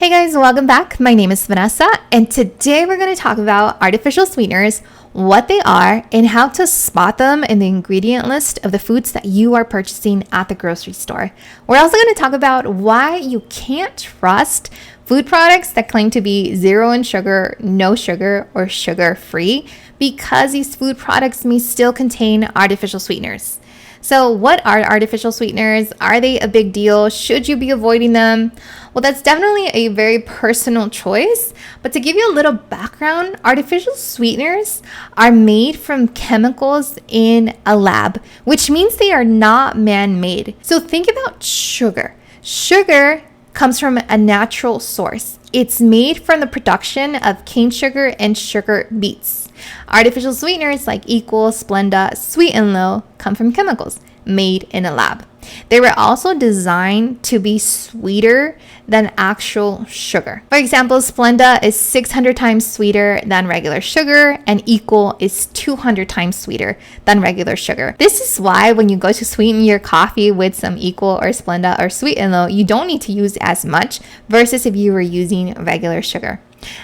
Hey guys, welcome back. My name is Vanessa, and today we're going to talk about artificial sweeteners, what they are, and how to spot them in the ingredient list of the foods that you are purchasing at the grocery store. We're also going to talk about why you can't trust food products that claim to be zero in sugar, no sugar, or sugar-free, because these food products may still contain artificial sweeteners. So what are artificial sweeteners? Are they a big deal? Should you be avoiding them? Well, that's definitely a very personal choice. But to give you a little background, artificial sweeteners are made from chemicals in a lab, which means they are not man-made. So think about sugar. Sugar comes from a natural source. It's made from the production of cane sugar and sugar beets. Artificial sweeteners like Equal, Splenda, Sweet and Low come from chemicals made in a lab. They were also designed to be sweeter than actual sugar. For example, Splenda is 600 times sweeter than regular sugar, and Equal is 200 times sweeter than regular sugar. This is why when you go to sweeten your coffee with some Equal or Splenda or Sweet and Low, you don't need to use as much versus if you were using regular sugar.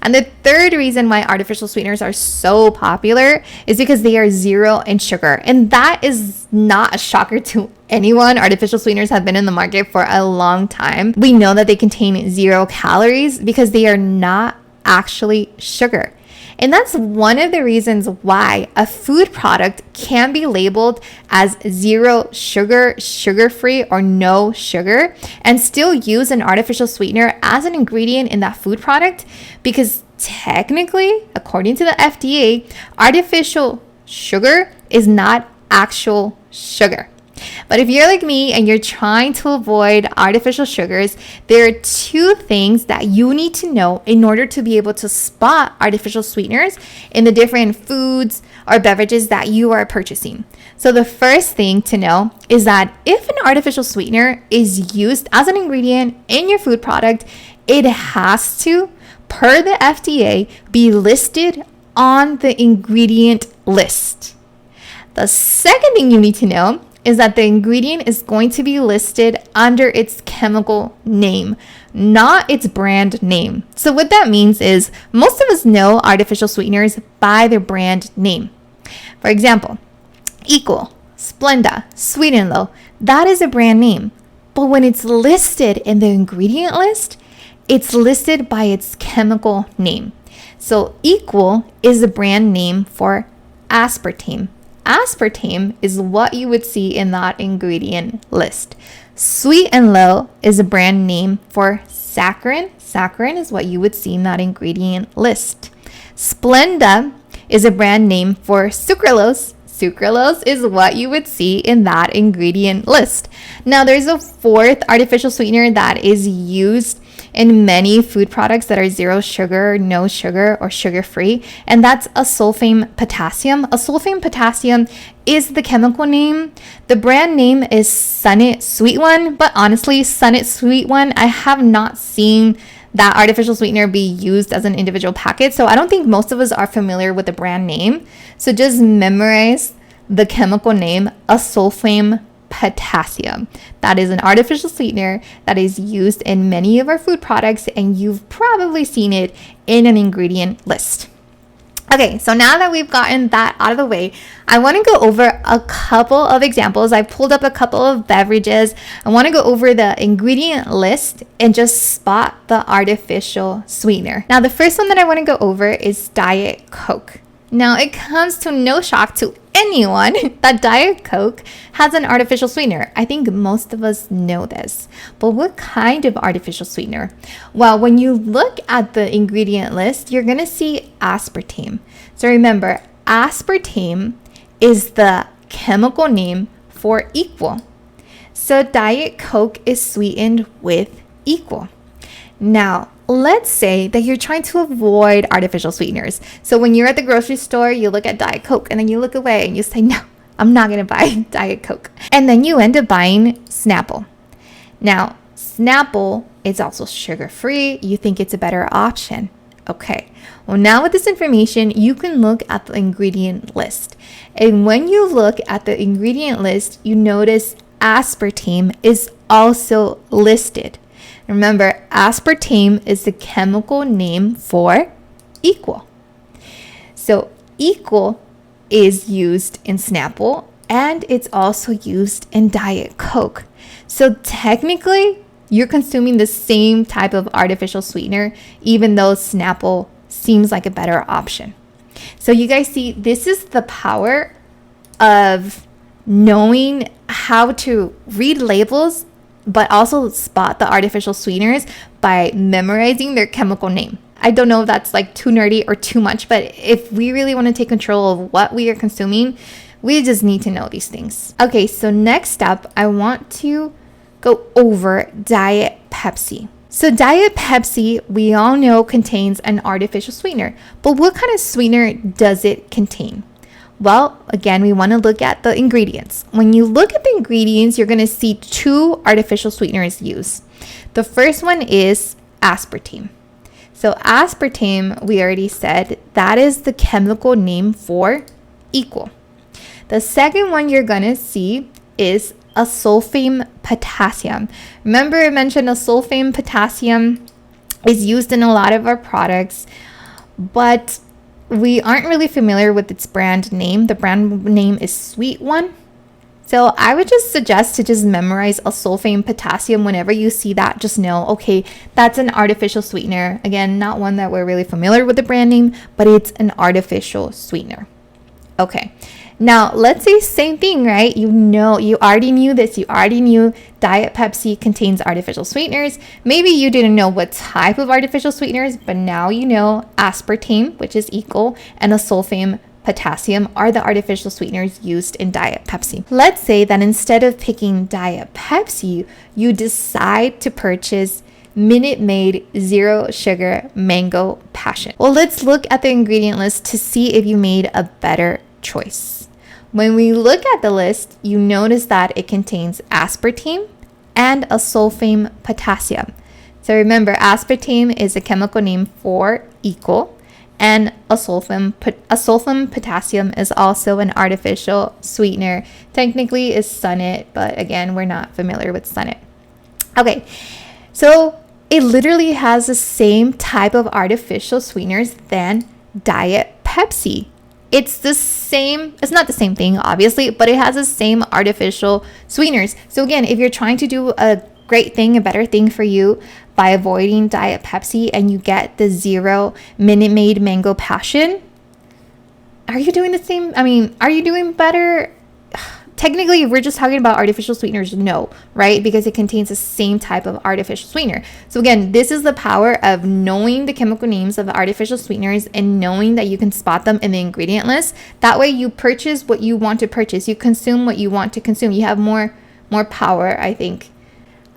And the third reason why artificial sweeteners are so popular is because they are zero in sugar. And that is not a shocker to anyone. Artificial sweeteners have been in the market for a long time. We know that they contain 0 calories because they are not actually sugar. And that's one of the reasons why a food product can be labeled as zero sugar, sugar-free, or no sugar, and still use an artificial sweetener as an ingredient in that food product, because technically, according to the FDA, artificial sugar is not actual sugar. But if you're like me and you're trying to avoid artificial sugars, there are 2 things that you need to know in order to be able to spot artificial sweeteners in the different foods or beverages that you are purchasing. So the first thing to know is that if an artificial sweetener is used as an ingredient in your food product, it has to, per the FDA, be listed on the ingredient list. The second thing you need to know is that the ingredient is going to be listed under its chemical name, not its brand name. So what that means is most of us know artificial sweeteners by their brand name. For example, Equal, Splenda, Sweet and Low, that is a brand name. But when it's listed in the ingredient list, it's listed by its chemical name. So Equal is the brand name for aspartame. Aspartame is what you would see in that ingredient list. Sweet and Low is a brand name for saccharin. Saccharin is what you would see in that ingredient list. Splenda is a brand name for sucralose. Sucralose is what you would see in that ingredient list. Now, there's a 4th artificial sweetener that is used in many food products that are zero sugar, no sugar, or sugar-free, and that's asulfame potassium. Asulfame potassium is the chemical name. The brand name is Sunnit Sweet One, but honestly, Sunnit Sweet One, I have not seen that artificial sweetener be used as an individual packet, so I don't think most of us are familiar with the brand name. So just memorize the chemical name, asulfame potassium. That is an artificial sweetener that is used in many of our food products, and you've probably seen it in an ingredient list. Okay, so now that we've gotten that out of the way, I want to go over a couple of examples. I pulled up a couple of beverages. I want to go over the ingredient list and just spot the artificial sweetener. Now, the first one that I want to go over is Diet Coke. Now, it comes to no shock to anyone that Diet Coke has an artificial sweetener. I think most of us know this. But what kind of artificial sweetener? Well, when you look at the ingredient list, you're going to see aspartame. So remember, aspartame is the chemical name for Equal. So Diet Coke is sweetened with Equal. Now, let's say that you're trying to avoid artificial sweeteners. So when you're at the grocery store, you look at Diet Coke and then you look away and you say, no, I'm not going to buy Diet Coke. And then you end up buying Snapple. Now, Snapple is also sugar-free. You think it's a better option. Okay. Well, now with this information, you can look at the ingredient list. And when you look at the ingredient list, you notice aspartame is also listed. Remember, aspartame is the chemical name for equal. So equal is used in Snapple and it's also used in Diet Coke. So technically, you're consuming the same type of artificial sweetener, even though Snapple seems like a better option. So you guys see, this is the power of knowing how to read labels, but also spot the artificial sweeteners by memorizing their chemical name. I don't know if that's like too nerdy or too much, but if we really want to take control of what we are consuming, we just need to know these things. Okay, so next up, I want to go over Diet Pepsi. So Diet Pepsi, we all know, contains an artificial sweetener, but what kind of sweetener does it contain? Well, again, we want to look at the ingredients. When you look at the ingredients, you're going to see two artificial sweeteners used. The first one is aspartame. So aspartame, we already said, that is the chemical name for equal. The second one you're going to see is asulfame potassium. Remember I mentioned asulfame potassium is used in a lot of our products, but we aren't really familiar with its brand name. The brand name is Sweet One. So I would just suggest to just memorize asulfame potassium. Whenever you see that, just know, okay, that's an artificial sweetener. Again, not one that we're really familiar with the brand name, but it's an artificial sweetener. Okay, now let's say same thing, right? You already knew this. You already knew Diet Pepsi contains artificial sweeteners. Maybe you didn't know what type of artificial sweeteners, but now you know aspartame, which is equal, and asulfame potassium are the artificial sweeteners used in Diet Pepsi. Let's say that instead of picking Diet Pepsi, you decide to purchase Minute Maid Zero Sugar Mango Passion. Well, let's look at the ingredient list to see if you made a better choice. When we look at the list, you notice that it contains aspartame and asulfame potassium. So remember, aspartame is a chemical name for equal, and asulfame potassium is also an artificial sweetener. Technically is Sunnet, but again, we're not familiar with Sunnet. Okay, so it literally has the same type of artificial sweeteners than Diet Pepsi. It's the same, it's not the same thing, obviously, but it has the same artificial sweeteners. So again, if you're trying to do a great thing, a better thing for you by avoiding Diet Pepsi and you get the Zero Minute Maid Mango Passion, are you doing the same? I mean, are you doing better? Technically, if we're just talking about artificial sweeteners, no, right? Because it contains the same type of artificial sweetener. So again, this is the power of knowing the chemical names of the artificial sweeteners and knowing that you can spot them in the ingredient list. That way you purchase what you want to purchase. You consume what you want to consume. You have more power, I think.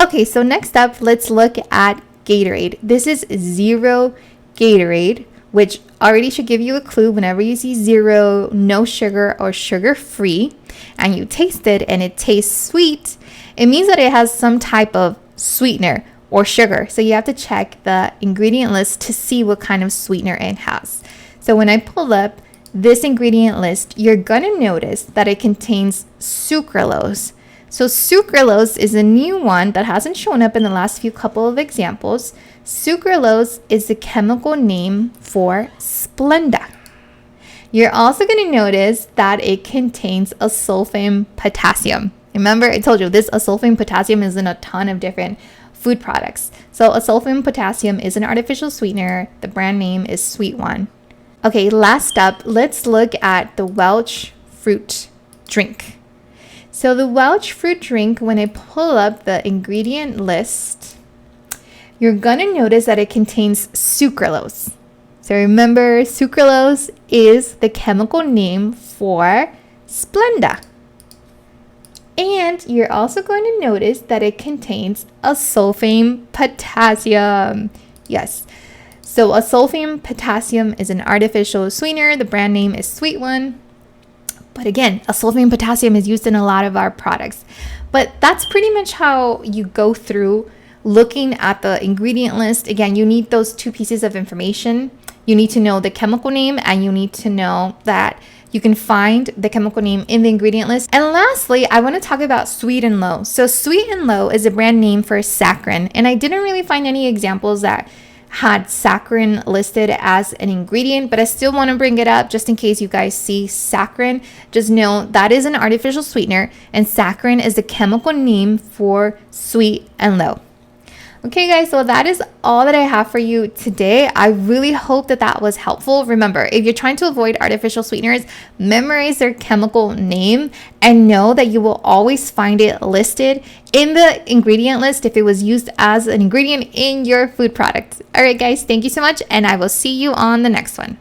Okay, so next up, let's look at Gatorade. This is Zero Gatorade, which already should give you a clue whenever you see zero, no sugar, or sugar-free, and you taste it and it tastes sweet, it means that it has some type of sweetener or sugar. So you have to check the ingredient list to see what kind of sweetener it has. So when I pull up this ingredient list, you're gonna notice that it contains sucralose. So sucralose is a new one that hasn't shown up in the last few couple of examples. Sucralose is the chemical name for Splenda. You're also going to notice that it contains asulfame potassium. Remember, I told you this asulfame potassium is in a ton of different food products. So asulfame potassium is an artificial sweetener. The brand name is Sweet One. Okay, last up, let's look at the Welch fruit drink. So the Welch fruit drink, when I pull up the ingredient list, you're going to notice that it contains sucralose. So remember, sucralose is the chemical name for Splenda. And you're also going to notice that it contains asulfame potassium. Yes. So asulfame potassium is an artificial sweetener. The brand name is Sweet One. But again, asulfame potassium is used in a lot of our products. But that's pretty much how you go through looking at the ingredient list. Again, you need those two pieces of information. You need to know the chemical name, and you need to know that you can find the chemical name in the ingredient list. And lastly, I want to talk about Sweet and Low. So Sweet and Low is a brand name for saccharin, and I didn't really find any examples that had saccharin listed as an ingredient, but I still want to bring it up just in case you guys see saccharin. Just know that is an artificial sweetener, and saccharin is the chemical name for Sweet and Low. Okay guys, so that is all that I have for you today. I really hope that that was helpful. Remember, if you're trying to avoid artificial sweeteners, memorize their chemical name and know that you will always find it listed in the ingredient list if it was used as an ingredient in your food product. All right guys, thank you so much, and I will see you on the next one.